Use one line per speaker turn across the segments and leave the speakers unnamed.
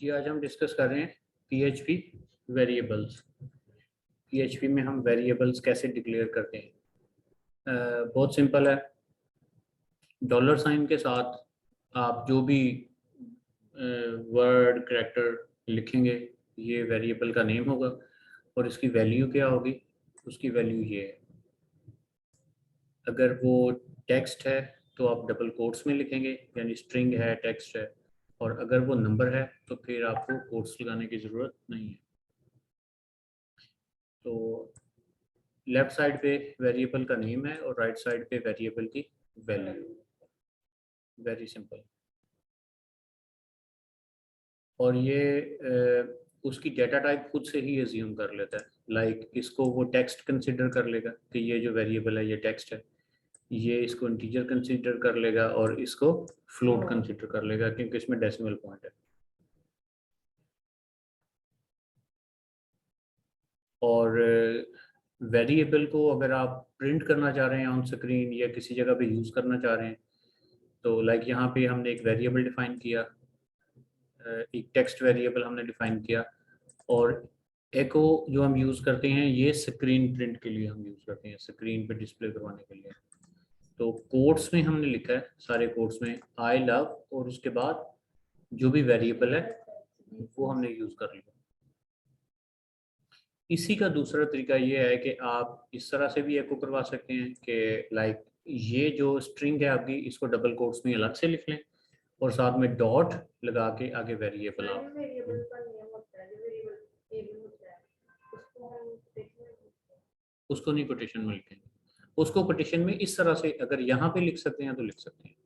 जी आज हम डिस्कस कर रहे हैं PHP वेरिएबल्स। PHP में हम वेरिएबल्स कैसे डिक्लेयर करते हैं। बहुत सिंपल है। डॉलर साइन के साथ आप जो भी वर्ड कैरेक्टर लिखेंगे ये वेरिएबल का नेम होगा और इसकी वैल्यू क्या होगी, उसकी वैल्यू ये है। अगर वो टेक्स्ट है तो आप डबल कोट्स में लिखेंगे, यानी स्ट्रिंग है, टेक्स्ट है। और अगर वो नंबर है तो फिर आपको कोट्स लगाने की ज़रूरत नहीं है। तो लेफ्ट साइड पे वेरिएबल का नेम है और राइट साइड पे वेरिएबल की वैल्यू। Very simple. और ये उसकी डेटा टाइप खुद से ही एज्यूम कर लेता है। लाइक इसको वो टेक्स्ट कंसिडर कर लेगा कि ये जो वेरिएबल है ये टेक्स्ट है, ये इसको इंटीजर कंसिडर कर लेगा और इसको फ्लोट कंसिडर कर लेगा क्योंकि इसमें डेसिमल पॉइंट है। और वेरिएबल को अगर आप प्रिंट करना चाह रहे हैं ऑन स्क्रीन या किसी जगह पे यूज़ करना चाह रहे हैं तो लाइक यहाँ पे हमने एक वेरिएबल डिफाइन किया, एक टेक्स्ट वेरिएबल हमने डिफाइन किया। और एको जो हम यूज़ करते हैं ये स्क्रीन प्रिंट के लिए हम यूज़ करते हैं, स्क्रीन पे डिस्प्ले करवाने के लिए। तो कोट्स में हमने लिखा है, सारे कोट्स में आई लव और उसके बाद जो भी वेरिएबल है वो हमने यूज़ कर लिया। इसी का दूसरा तरीका ये है कि आप इस तरह से भी एको करवा सकते हैं कि लाइक ये जो स्ट्रिंग है आपकी इसको डबल कोट्स में अलग से लिख लें और साथ में डॉट लगा के आगे वेरिएबल आप उसको नहीं कोटेशन में लिखेंगे, उसको कोटेशन में इस तरह से अगर यहाँ पे लिख सकते हैं तो लिख सकते हैं,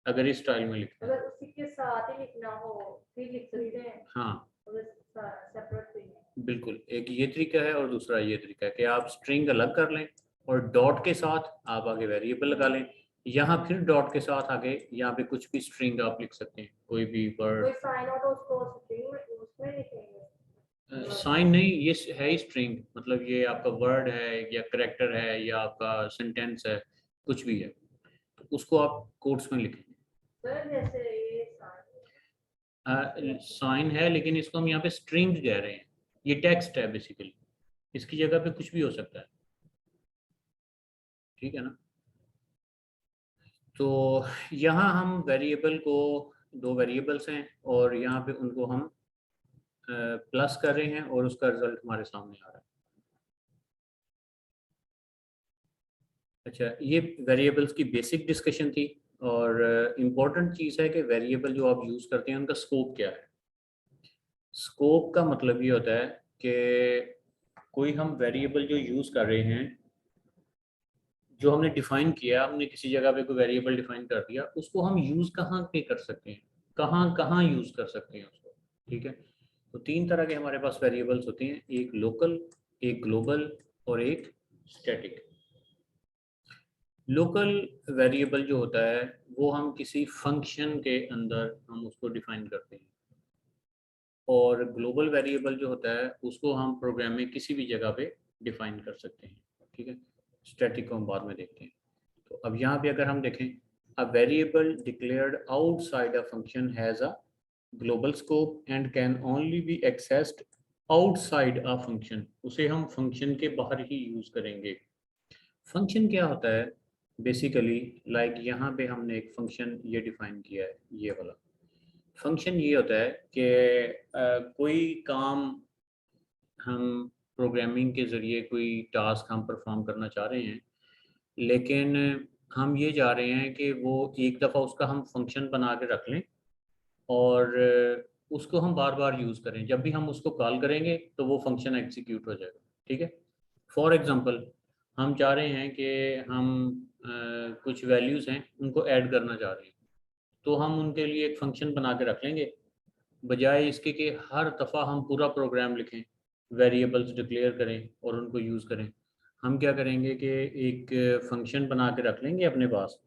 अगर इस स्टाइल में लिखते हैं।
अगर उसी के साथ ही लिखना हो फिर लिख सकते हैं।
हाँ
सेपरेट
बिल्कुल, एक ये तरीका है और दूसरा ये तरीका है कि आप स्ट्रिंग अलग कर लें और डॉट के साथ आप आगे वेरिएबल लगा लें। यहाँ फिर डॉट के साथ आगे यहाँ पे कुछ भी स्ट्रिंग आप लिख सकते हैं, कोई भी वर्ड।
कोई साइन हो तो उसको स्ट्रिंग में उसमें लिखेंगे।
साइन नहीं, ये है ही स्ट्रिंग, मतलब ये आपका वर्ड है या करेक्टर है या आपका सेंटेंस है, कुछ भी है तो उसको आप कोट्स में लिखेंगे।
सर जैसे ये
साइन है लेकिन इसको हम यहाँ पे स्ट्रिंग कह रहे हैं, ये टेक्स्ट है बेसिकली, इसकी जगह पे कुछ भी हो सकता है, ठीक है ना। तो यहाँ हम वेरिएबल को, दो वेरिएबल्स हैं और यहाँ पे उनको हम प्लस कर रहे हैं और उसका रिजल्ट हमारे सामने आ रहा है। अच्छा, ये वेरिएबल्स की बेसिक डिस्कशन थी। और इम्पोर्टेंट चीज़ है कि वेरिएबल जो आप यूज़ करते हैं उनका स्कोप क्या है। स्कोप का मतलब ये होता है कि कोई हम वेरिएबल जो यूज़ कर रहे हैं, जो हमने डिफाइन किया, हमने किसी जगह पे कोई वेरिएबल डिफाइन कर दिया, उसको हम यूज़ कहाँ पे कर सकते हैं, कहाँ कहाँ यूज़ कर सकते हैं उसको, ठीक है। तो तीन तरह के हमारे पास वेरिएबल्स होते हैं, एक लोकल, एक ग्लोबल और एक स्टैटिक। लोकल वेरिएबल जो होता है वो हम किसी फंक्शन के अंदर हम उसको डिफाइन करते हैं और ग्लोबल वेरिएबल जो होता है उसको हम प्रोग्राम में किसी भी जगह पे डिफाइन कर सकते हैं, ठीक है। स्टैटिक को हम बाद में देखते हैं। तो अब यहाँ पे अगर हम देखें, a variable declared outside a function has a global scope and can only B accessed outside a function, उसे हम फंक्शन के बाहर ही यूज़ करेंगे। फंक्शन क्या होता है बेसिकली, लाइक यहाँ पे हमने एक फंक्शन ये डिफाइन किया है, ये वाला फंक्शन ये होता है कि कोई काम हम प्रोग्रामिंग के ज़रिए कोई टास्क हम परफॉर्म करना चाह रहे हैं, लेकिन हम ये चाह रहे हैं कि वो एक दफ़ा उसका हम फंक्शन बना के रख लें और उसको हम बार बार यूज़ करें, जब भी हम उसको कॉल करेंगे तो वो फंक्शन एग्जीक्यूट हो जाएगा, ठीक है। फॉर एग्ज़ाम्पल हम चाह रहे हैं कि हम कुछ वैल्यूज़ हैं उनको ऐड करना चाह रहे हैं, तो हम उनके लिए एक फ़ंक्शन बना के रख लेंगे, बजाय इसके कि हर दफ़ा हम पूरा प्रोग्राम लिखें, वेरिएबल्स डिक्लेयर करें और उनको यूज़ करें। हम क्या करेंगे कि एक फ़ंक्शन बना के रख लेंगे अपने पास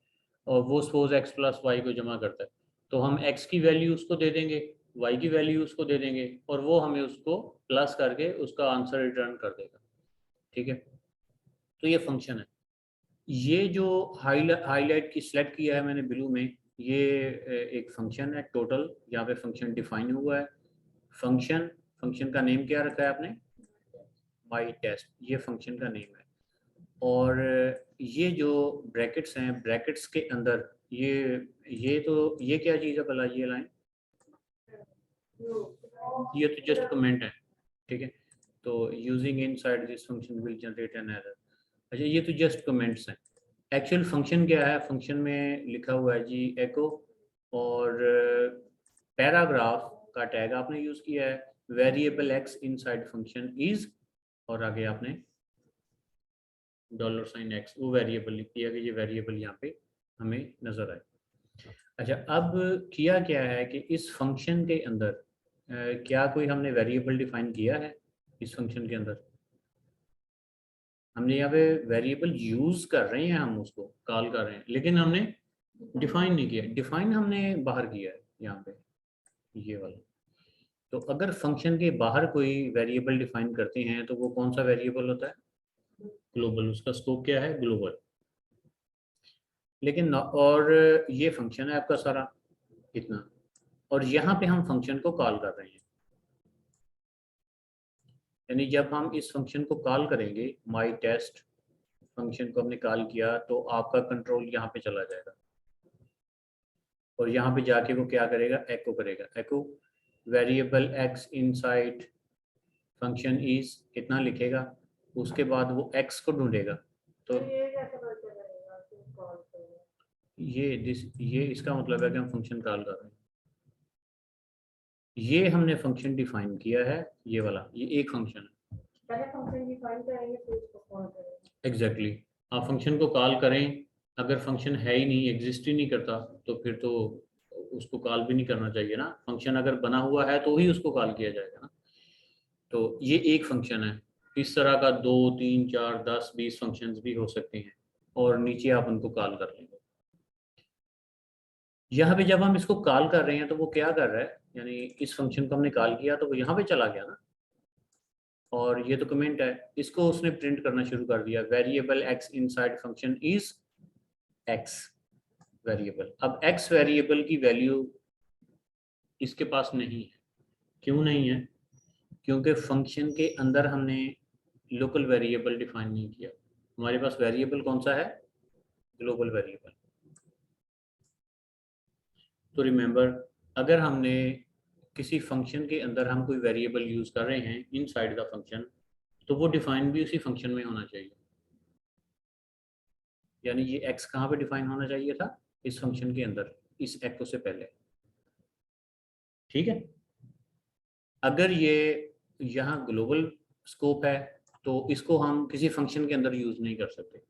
और वो सपोज़ x प्लस वाई को जमा करता है, तो हम x की वैल्यू उसको दे देंगे, y की वैल्यू उसको दे देंगे और वो हमें उसको प्लस करके उसका आंसर रिटर्न कर देगा, ठीक है। तो ये फंक्शन है। ये जो हाईलाइट की सिलेक्ट किया है मैंने ब्लू में, ये एक फंक्शन है टोटल, यहाँ पे फंक्शन डिफाइन हुआ है फंक्शन, फंक्शन का नेम क्या रखा है आपने, माई टेस्ट, ये फंक्शन का नेम है। और ये जो ब्रैकेट्स हैं, ब्रैकेट्स के अंदर ये तो ये क्या चीज़ है भला, ये लाइन, ये तो जस्ट कमेंट है, ठीक है। तो using inside this function will generate an error. अच्छा, ये तो जस्ट कमेंट्स हैं। एक्चुअल फंक्शन क्या है, फंक्शन में लिखा हुआ है जी एको, और पैराग्राफ का टैग आपने यूज किया है, variable x inside function is, और आगे आपने $x, वो वेरिएबल लिख दिया कि ये वेरिएबल यहाँ पे हमें नजर आए। अच्छा, अब किया क्या है कि इस फंक्शन के अंदर क्या कोई हमने वेरिएबल डिफाइन किया है, इस फंक्शन के अंदर हमने यहाँ पे वेरिएबल यूज कर रहे हैं, हम उसको कॉल कर रहे हैं, लेकिन हमने डिफाइन नहीं किया। डिफाइन हमने बाहर किया है यहाँ पे, ये वाला। तो अगर फंक्शन के बाहर कोई वेरिएबल डिफाइन करते हैं तो वो कौन सा वेरिएबल होता है, ग्लोबल, उसका स्कोप क्या है, ग्लोबल। लेकिन और ये फंक्शन है आपका सारा इतना, और यहाँ पे हम फंक्शन को कॉल कर रहे हैं, यानी जब हम इस फंक्शन को कॉल करेंगे, माई टेस्ट फंक्शन को हमने कॉल किया, तो आपका कंट्रोल यहाँ पे चला जाएगा, और यहाँ पे जाके वो क्या करेगा, एको करेगा, echo variable x inside function is, कितना लिखेगा, उसके बाद वो एक्स को ढूंढेगा। तो ये इसका मतलब है कि हम फंक्शन कॉल कर रहे हैं, ये हमने फंक्शन डिफाइन किया है, ये वाला, ये एक फंक्शन है।
पहले फंक्शन डिफाइन करेंगे फिर उसको कॉल करेंगे।
एग्जैक्टली, आप फंक्शन को कॉल करें, अगर फंक्शन है ही नहीं, एग्जिस्ट ही नहीं करता, तो फिर तो उसको कॉल भी नहीं करना चाहिए ना। फंक्शन अगर बना हुआ है तो ही उसको कॉल किया जाएगा ना। तो ये एक फंक्शन है, इस तरह का 2 3 4 10 20 फंक्शंस भी हो सकते हैं, और नीचे आप उनको कॉल कर लेंगे। यहाँ पे जब हम इसको कॉल कर रहे हैं तो वो क्या कर रहा है, यानी इस फंक्शन को हमने कॉल किया तो वो यहाँ पे चला गया ना, और ये तो कमेंट है, इसको उसने प्रिंट करना शुरू कर दिया, variable x inside function is x variable. अब एक्स वेरिएबल की वैल्यू इसके पास नहीं है, क्यों नहीं है, क्योंकि फंक्शन के अंदर हमने लोकल वेरिएबल डिफाइन नहीं किया। हमारे पास वेरिएबल कौन सा है, ग्लोबल वेरिएबल। तो रिमेंबर, अगर हमने किसी फंक्शन के अंदर हम कोई वेरिएबल यूज कर रहे हैं इनसाइड द फंक्शन, तो वो डिफाइन भी उसी फंक्शन में होना चाहिए। यानी ये एक्स कहाँ पे डिफाइन होना चाहिए था, इस फंक्शन के अंदर, इस एको से पहले, ठीक है। अगर ये यहाँ ग्लोबल स्कोप है तो इसको हम किसी फंक्शन के अंदर यूज नहीं कर सकते,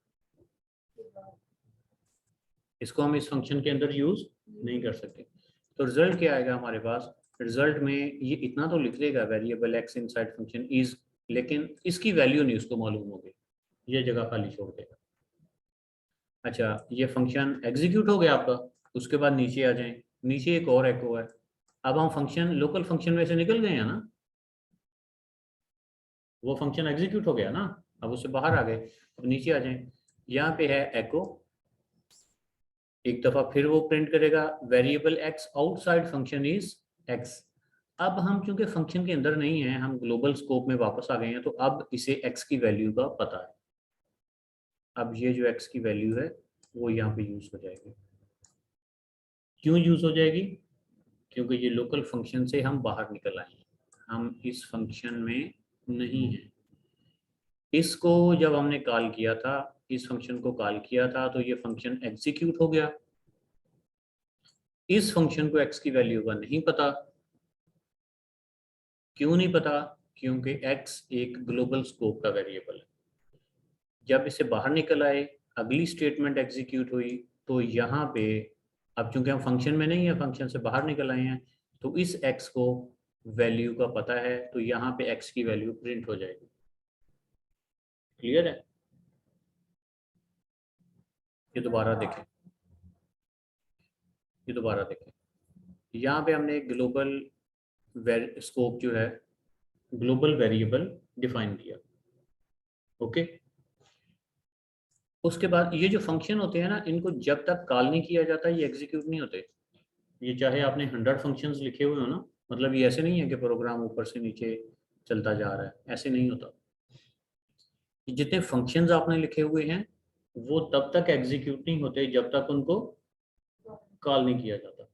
इसको हम इस फंक्शन के अंदर यूज नहीं कर सकते। तो रिजल्ट क्या आएगा हमारे पास, रिजल्ट में ये इतना तो लिख देगा, variable x inside function is, लेकिन इसकी वैल्यू नहीं उसको मालूम होगी, ये जगह खाली छोड़ देगा। अच्छा, ये फंक्शन एग्जीक्यूट हो गया आपका, उसके बाद नीचे आ जाएं, नीचे एक और एको है। अब हम फंक्शन, लोकल फंक्शन में से निकल गए हैं ना, वो फंक्शन एग्जीक्यूट हो गया ना, अब उससे बाहर आ गए। अब नीचे आ जाएं, यहाँ पे है एको, एक दफा फिर वो प्रिंट करेगा, variable x outside function is x. अब हम चूंकि फंक्शन के अंदर नहीं है, हम ग्लोबल स्कोप में वापस आ गए हैं, तो अब इसे एक्स की वैल्यू का पता है। अब ये जो एक्स की वैल्यू है वो यहाँ पे यूज हो जाएगी। क्यों यूज हो जाएगी, क्योंकि ये लोकल फंक्शन से हम बाहर निकल आए हैं, हम इस फंक्शन में नहीं हैं। इसको जब हमने कॉल किया था, इस फंक्शन को कॉल किया था, तो ये फंक्शन एग्जीक्यूट हो गया। इस फंक्शन को एक्स की वैल्यू का नहीं पता। क्यों नहीं पता, क्योंकि एक्स एक ग्लोबल स्कोप का वेरिएबल है। जब इसे बाहर निकल आए, अगली स्टेटमेंट एग्जीक्यूट हुई, तो यहाँ पे अब चूंकि हम फंक्शन में नहीं है, फंक्शन से बाहर निकल आए हैं, तो इस एक्स को वैल्यू का पता है, तो यहाँ पे एक्स की वैल्यू प्रिंट हो जाएगी। क्लियर है, ये दोबारा देखें, ये दोबारा देखें। यहाँ पे हमने ग्लोबल स्कोप जो है, ग्लोबल वेरिएबल डिफाइन किया, ओके। उसके बाद ये जो फंक्शन होते हैं ना, इनको जब तक कॉल नहीं किया जाता ये एग्जीक्यूट नहीं होते। ये चाहे आपने 100 फंक्शंस लिखे हुए हो ना, मतलब ये ऐसे नहीं है कि प्रोग्राम ऊपर से नीचे चलता जा रहा है, ऐसे नहीं होता। जितने फंक्शंस आपने लिखे हुए हैं वो तब तक एग्जीक्यूट नहीं होते जब तक उनको कॉल नहीं किया जाता।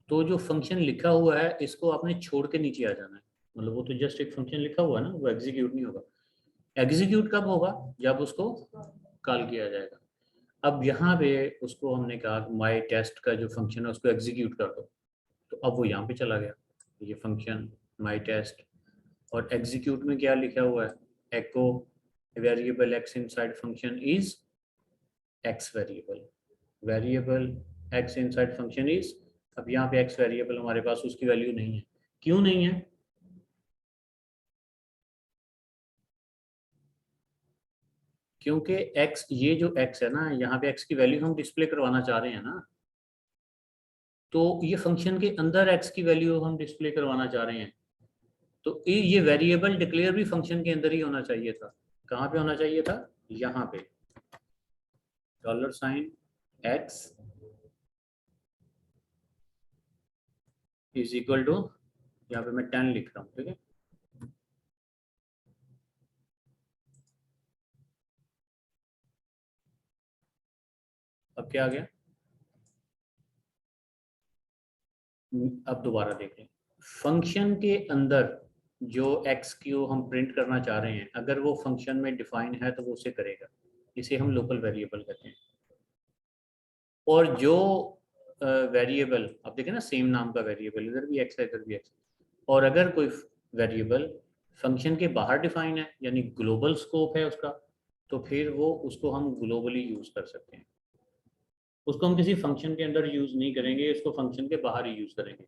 तो जो फंक्शन लिखा हुआ है इसको आपने छोड़ के नीचे आ जाना है, मतलब वो तो जस्ट एक फंक्शन लिखा हुआ है ना, वो एग्जीक्यूट नहीं होगा। एग्जीक्यूट कब होगा? जब उसको कॉल किया जाएगा। अब यहाँ पे उसको हमने कहा माई टेस्ट का जो फंक्शन है उसको एग्जीक्यूट कर दो, तो अब वो यहाँ पे चला गया, ये फंक्शन माई टेस्ट। और एग्जीक्यूट में क्या लिखा हुआ है? Echo variable x inside function is x variable, variable x inside function is. अब यहाँ पे एक्स वेरिएबल हमारे पास उसकी वैल्यू नहीं है। क्यों नहीं है? क्योंकि x, ये जो x है ना, यहाँ पे x की वैल्यू हम डिस्प्ले करवाना चाह रहे हैं ना, तो ये फंक्शन के अंदर x की वैल्यू हम डिस्प्ले करवाना चाह रहे हैं। तो ये वेरिएबल डिक्लेयर भी फंक्शन के अंदर ही होना चाहिए था। कहाँ पे होना चाहिए था? यहाँ पे $, x इज इक्वल टू, यहाँ पे मैं 10 लिख रहा हूँ, ठीक है। अब क्या आ गया? अब दोबारा देख लें। फंक्शन के अंदर जो x को हम प्रिंट करना चाह रहे हैं, अगर वो फंक्शन में डिफाइन है तो वो उसे करेगा, इसे हम लोकल वेरिएबल कहते हैं। और जो वेरिएबल, आप देखें ना सेम नाम का वेरिएबल, इधर भी x है इधर भी x, और अगर कोई वेरिएबल फंक्शन के बाहर डिफाइन है यानी ग्लोबल स्कोप है उसका, तो फिर वो उसको हम ग्लोबली यूज कर सकते हैं। उसको हम किसी फंक्शन के अंदर यूज नहीं करेंगे, इसको फंक्शन के बाहर ही यूज करेंगे।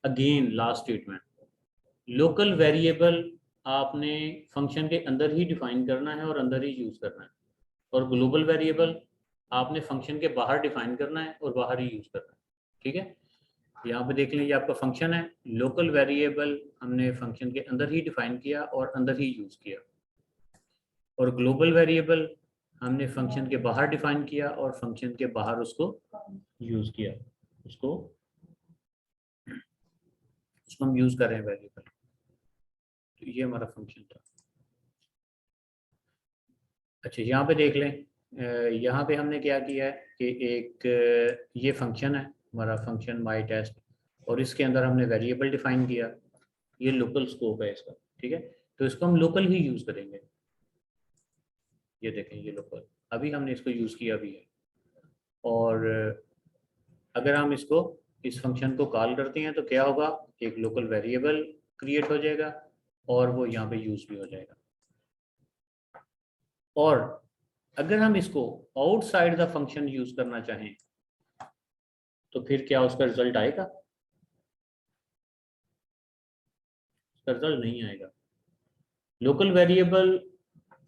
Again last statement, local variable आपने फंक्शन के अंदर ही डिफाइन करना है और अंदर ही यूज करना है, और ग्लोबल वेरिएबल आपने फंक्शन के बाहर डिफाइन करना है और बाहर ही यूज करना है। ठीक है, यहाँ पे देख लीजिए आपका फंक्शन है, लोकल वेरिएबल हमने फंक्शन के अंदर ही डिफाइन किया और अंदर ही यूज किया, और ग्लोबल वेरिएबल हमने फंक्शन के बाहर डिफाइन किया और फंक्शन के बाहर उसको यूज किया, उसको उसको हम यूज कर रहे हैं वेरिएबल। तो ये हमारा फंक्शन था। अच्छा यहाँ पे देख लें, यहाँ पे हमने क्या किया है कि एक ये फंक्शन है हमारा, फंक्शन माई टेस्ट, और इसके अंदर हमने वेरिएबल डिफाइन किया, ये लोकल स्कोप है इसका। ठीक है, तो इसको हम लोकल ही यूज करेंगे। ये देखें ये लोकल, अभी हमने इसको यूज किया भी है, और अगर हम इसको इस फंक्शन को कॉल करते हैं तो क्या होगा, एक लोकल वेरिएबल क्रिएट हो जाएगा और वो यहाँ पे यूज भी हो जाएगा। और अगर हम इसको आउटसाइड द फंक्शन यूज करना चाहें तो फिर क्या उसका रिजल्ट आएगा? उसका रिजल्ट नहीं आएगा। लोकल वेरिएबल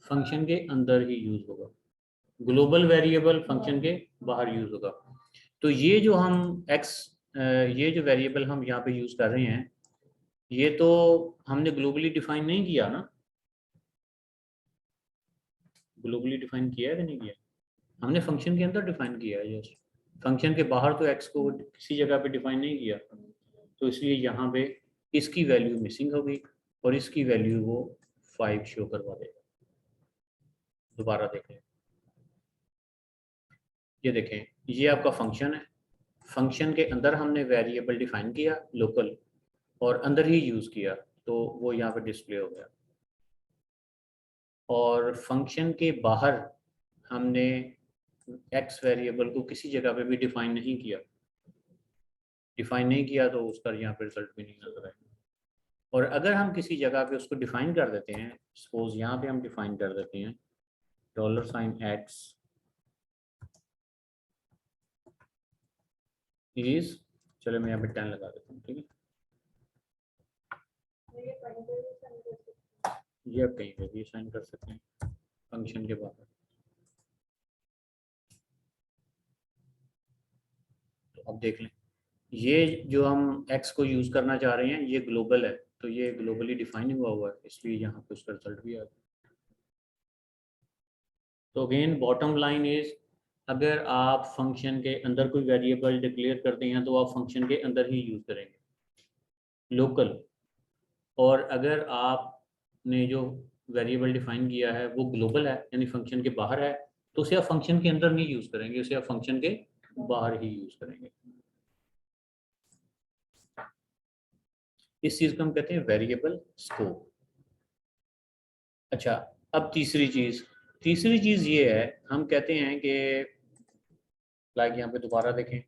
फंक्शन के अंदर ही यूज होगा, ग्लोबल वेरिएबल फंक्शन के बाहर यूज होगा। तो ये जो हम x, ये जो वेरिएबल हम यहाँ पे यूज कर रहे हैं, ये तो हमने ग्लोबली डिफाइन नहीं किया ना, ग्लोबली डिफाइन किया है कि नहीं किया? हमने फंक्शन के अंदर डिफाइन किया है जस्ट, फंक्शन के बाहर तो x को किसी जगह पे डिफाइन नहीं किया। तो इसलिए यहाँ पे इसकी वैल्यू मिसिंग हो गई और इसकी वैल्यू वो 5 शो करवा देगा। दोबारा देखें, ये देखें ये आपका फंक्शन है, फंक्शन के अंदर हमने वेरिएबल डिफाइन किया लोकल और अंदर ही यूज किया, तो वो यहाँ पे डिस्प्ले हो गया। और फंक्शन के बाहर हमने एक्स वेरिएबल को किसी जगह पे भी डिफाइन नहीं किया, तो उसका यहाँ पे रिजल्ट भी नहीं नजर आएगा। और अगर हम किसी जगह पे उसको डिफाइन कर देते हैं, सपोज यहाँ पे हम डिफाइन कर देते हैं $x इज, चलो मैं यहाँ पे 10 लगा देता हूँ, ठीक है।
ये कहीं पे भी send कर सकते हैं।
ये आप कहीं पे भी साइन कर सकते हैं फंक्शन के बाहर। तो अब देख लें, ये जो हम x को यूज करना चाह रहे हैं ये ग्लोबल है, तो ये ग्लोबली डिफाइन हुआ है, इसलिए यहाँ पे उसका रिजल्ट भी आ गया। तो अगेन बॉटम लाइन इज, अगर आप फंक्शन के अंदर कोई वेरिएबल डिक्लेयर करते हैं तो आप फंक्शन के अंदर ही यूज करेंगे। लोकल, और अगर आपने जो वेरिएबल डिफाइन किया है वो ग्लोबल है यानी फंक्शन के बाहर है, तो उसे आप फंक्शन के अंदर नहीं यूज करेंगे, उसे आप फंक्शन के बाहर ही यूज करेंगे। इस चीज को हम कहते हैं वेरिएबल स्कोप। अच्छा, अब तीसरी चीज ये है, हम कहते हैं कि लाइक यहाँ पे दोबारा देखें,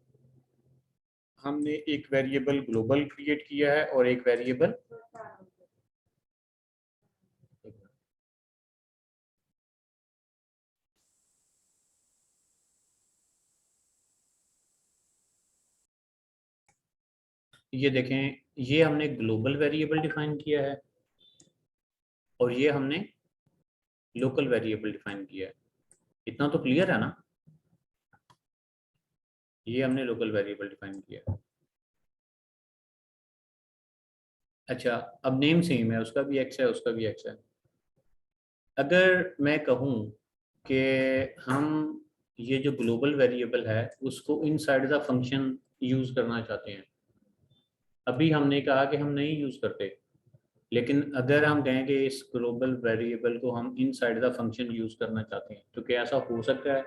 हमने एक वेरिएबल ग्लोबल क्रिएट किया है और एक वेरिएबल, ये देखें, ये हमने ग्लोबल वेरिएबल डिफाइन किया है और ये हमने लोकल वेरिएबल डिफाइन किया है। इतना तो क्लियर है ना? ये हमने लोकल वेरिएबल डिफाइन किया है। अच्छा, अब नेम सेम है, उसका भी एक्स है, उसका भी एक्स है। अगर मैं कहूँ कि हम ये जो ग्लोबल वेरिएबल है उसको इनसाइड द फंक्शन यूज करना चाहते हैं, अभी हमने कहा कि हम नहीं यूज करते, लेकिन अगर हम कहें कि इस ग्लोबल वेरिएबल को हम इनसाइड द फंक्शन यूज करना चाहते हैं, तो क्या ऐसा हो सकता है?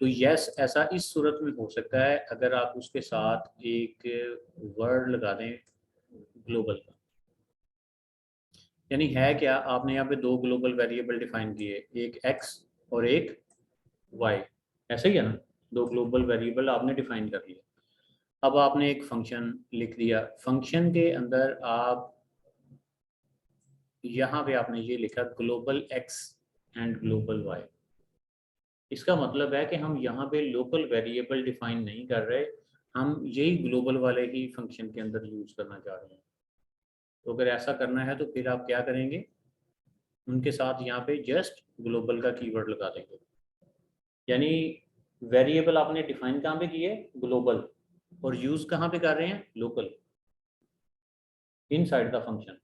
तो यस, ऐसा इस सूरत में हो सकता है अगर आप उसके साथ एक वर्ड लगा दें ग्लोबल का। यानी है क्या, आपने यहाँ पे दो ग्लोबल वेरिएबल डिफाइन किए, एक एक्स और एक वाई, ऐसा ही है ना? दो ग्लोबल वेरिएबल आपने डिफाइन कर लिए। अब आपने एक फंक्शन लिख दिया, फंक्शन के अंदर आप यहाँ पे आपने ये लिखा global x and global y. इसका मतलब है कि हम यहाँ पे लोकल वेरिएबल डिफाइन नहीं कर रहे, हम यही ग्लोबल वाले ही फंक्शन के अंदर यूज करना चाह रहे हैं। तो अगर ऐसा करना है तो फिर आप क्या करेंगे, उनके साथ यहाँ पे जस्ट ग्लोबल का कीवर्ड लगा देंगे। यानी वेरिएबल आपने डिफाइन कहाँ पे किए, ग्लोबल, और यूज कहाँ पे कर रहे हैं, लोकल, इनसाइड द फंक्शन।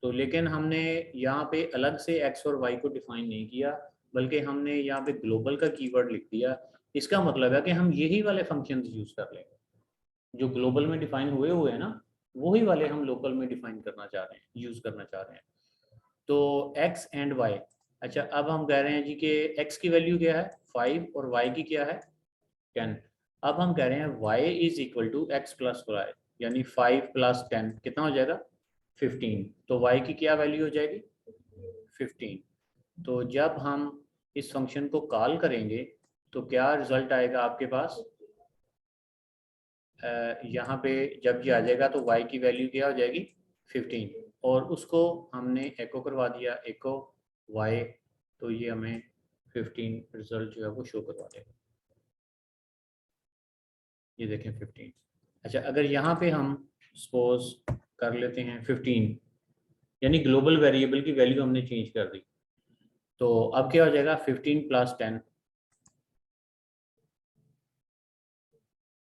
तो लेकिन हमने यहाँ पे अलग से एक्स और वाई को डिफाइन नहीं किया, बल्कि हमने यहाँ पे ग्लोबल का कीवर्ड लिख दिया। इसका मतलब है कि हम यही वाले फंक्शंस यूज कर लेंगे जो ग्लोबल में डिफाइन हुए हुए हैं ना, वही वाले हम लोकल में डिफाइन करना चाह रहे हैं, यूज करना चाह रहे हैं। तो एक्स एंड वाई। अच्छा, अब हम कह रहे हैं जी कि एक्स की वैल्यू क्या है 5 और वाई की क्या है 10। अब हम कह रहे हैं y is equal to x plus y, यानी 5 प्लस 10 कितना हो जाएगा 15। तो y की क्या वैल्यू हो जाएगी 15। तो जब हम इस फंक्शन को कॉल करेंगे तो क्या रिजल्ट आएगा आपके पास, यहाँ पे जब ये आ जाएगा तो y की वैल्यू क्या हो जाएगी 15, और उसको हमने एको करवा दिया, एको y, तो ये हमें 15 रिजल्ट जो है वो शो करवा देगा। ये देखें 15। अच्छा, अगर यहाँ पे हम सपोज कर लेते हैं 15, यानी ग्लोबल वेरिएबल की वैल्यू हमने चेंज कर दी, तो अब क्या हो जाएगा 15 प्लस 10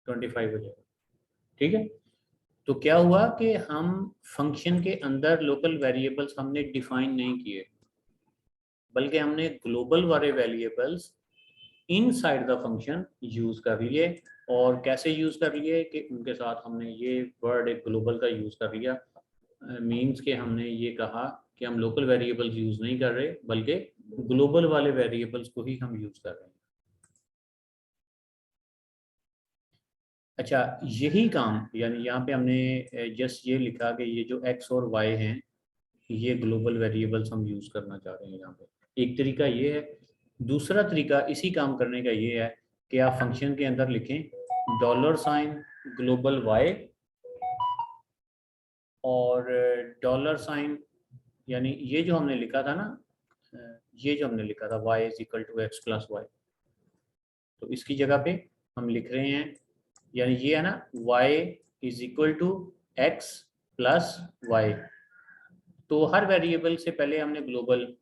25 हो जाएगा। ठीक है, तो क्या हुआ कि हम फंक्शन के अंदर लोकल वेरिएबल्स हमने डिफाइन नहीं किए, बल्कि हमने ग्लोबल वाले variables inside the function use कर लिए। और कैसे यूज कर लिए कि उनके साथ हमने ये वर्ड एक ग्लोबल का यूज कर लिया, मीन्स के हमने ये कहा कि हम लोकल वेरिएबल्स यूज नहीं कर रहे, बल्कि ग्लोबल वाले वेरिएबल्स को ही हम यूज कर रहे हैं। अच्छा, यही काम, यानी यहाँ पे हमने जस्ट ये लिखा कि ये जो एक्स और वाई हैं ये ग्लोबल वेरिएबल्स हम यूज करना चाह रहे हैं यहाँ पे, एक तरीका ये है। दूसरा तरीका इसी काम करने का ये है कि आप फंक्शन के अंदर लिखें डॉलर साइन ग्लोबल वाई और डॉलर साइन, यानी ये जो हमने लिखा था ना, ये जो हमने लिखा था y is equal to x plus y, तो इसकी जगह पे हम लिख रहे हैं, यानी ये है ना y is equal to x plus y. तो हर वेरिएबल से पहले हमने ग्लोबल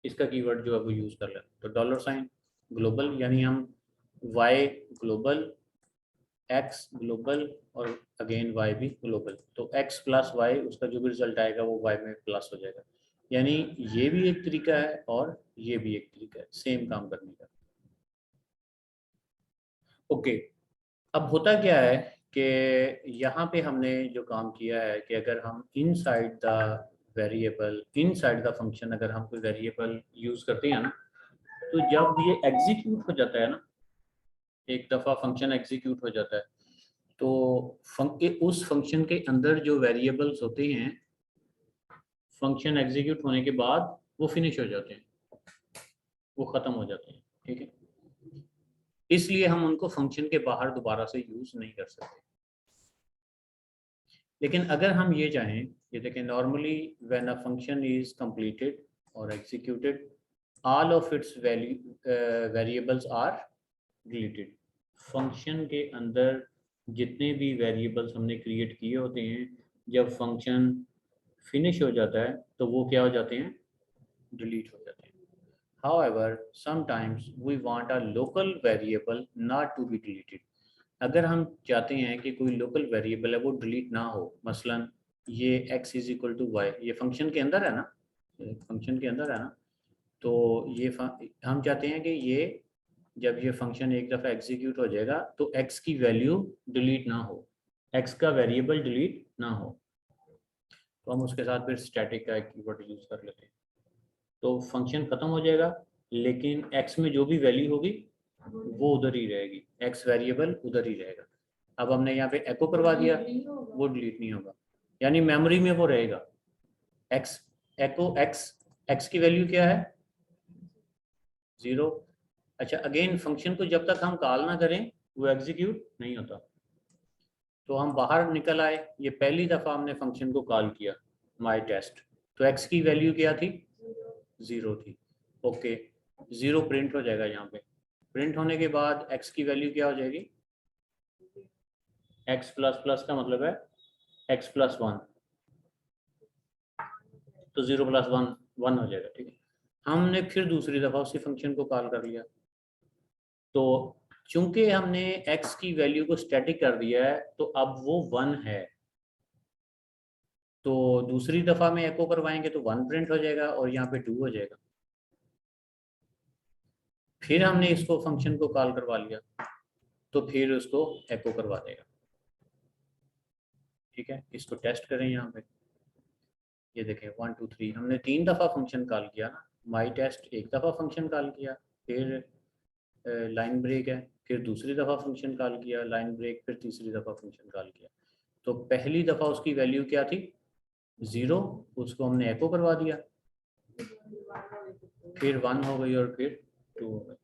इसका कीवर्ड जो है वो यूज कर लें, तो डॉलर साइन ग्लोबल, यानी हम y ग्लोबल, x ग्लोबल और अगेन y भी ग्लोबल, तो x प्लस वाई उसका जो भी रिजल्ट आएगा वो y में प्लस हो जाएगा। यानी ये भी एक तरीका है और ये भी एक तरीका है सेम काम करने का। ओके, अब होता क्या है कि यहाँ पे हमने जो काम किया है कि अगर हम inside the variable, inside the function अगर हम कोई वेरिएबल यूज करते हैं ना, तो जब ये एग्जीक्यूट हो जाता है ना, एक दफ़ा फंक्शन एग्जीक्यूट हो जाता है, तो उस फंक्शन के अंदर जो वेरिएबल्स होते हैं फंक्शन एग्जीक्यूट होने के बाद वो फिनिश हो जाते हैं, वो ख़त्म हो जाते हैं। ठीक है, इसलिए हम उनको फंक्शन के बाहर दोबारा से यूज़ नहीं कर सकते। लेकिन अगर हम ये चाहें, ये देखें, normally when a function is completed और executed all of its variables are deleted. Function के अंदर जितने भी वेरिएबल्स हमने क्रिएट किए होते हैं, जब फंक्शन फिनिश हो जाता है तो वो क्या हो जाते हैं, डिलीट हो जाते हैं। However, sometimes we want a local variable not to be deleted. अगर हम चाहते हैं कि कोई लोकल वेरिएबल है वो डिलीट ना हो, मसलन ये x is equal to y, ये फंक्शन के अंदर है ना, फंक्शन के अंदर है ना, तो ये हम चाहते हैं कि ये जब ये फंक्शन एक दफ़ा एग्जीक्यूट हो जाएगा तो x की वैल्यू डिलीट ना हो, x का वेरिएबल डिलीट ना हो, तो हम उसके साथ फिर स्टैटिक का एक कीवर्ड यूज़ कर लेते हैं। तो फंक्शन ख़त्म हो जाएगा लेकिन x में जो भी वैल्यू होगी वो उधर ही रहेगी, x वेरिएबल उधर ही रहेगा। अब हमने यहाँ पे एको करवा दिया, वो डिलीट नहीं होगा, यानी मेमोरी में वो रहेगा। x एको x की वैल्यू क्या है, 0। अच्छा, अगेन फंक्शन को जब तक हम कॉल ना करें वो एग्जीक्यूट नहीं होता। तो हम बाहर निकल आए, ये पहली दफ़ा हमने फंक्शन को कॉल किया माई टेस्ट, तो x की वैल्यू क्या थी, 0 थी। ओके, 0 प्रिंट हो जाएगा यहाँ पे। प्रिंट होने के बाद x की वैल्यू क्या हो जाएगी, x प्लस प्लस का मतलब है x प्लस 1, तो 0 प्लस 1 1 हो जाएगा। ठीक है, हमने फिर दूसरी दफ़ा उसी फंक्शन को कॉल कर लिया, तो चूंकि हमने x की वैल्यू को स्टैटिक कर दिया है तो अब वो 1 है, तो दूसरी दफ़ा में एको करवाएंगे तो 1 प्रिंट हो जाएगा और यहाँ पे 2 हो जाएगा। फिर हमने इसको फंक्शन को कॉल करवा लिया तो फिर उसको एको करवा देगा। ठीक है, इसको टेस्ट करें यहाँ पे, ये देखें 1 2 3 हमने 3 दफ़ा फंक्शन कॉल किया ना, माई टेस्ट एक दफ़ा फंक्शन कॉल किया, फिर लाइन ब्रेक है, फिर दूसरी दफ़ा फंक्शन कॉल किया, लाइन ब्रेक, फिर तीसरी दफ़ा फंक्शन कॉल किया। तो पहली दफ़ा उसकी वैल्यू क्या थी, 0, उसको हमने एको करवा दिया, फिर 1 हो गई और फिर 2 हो गई।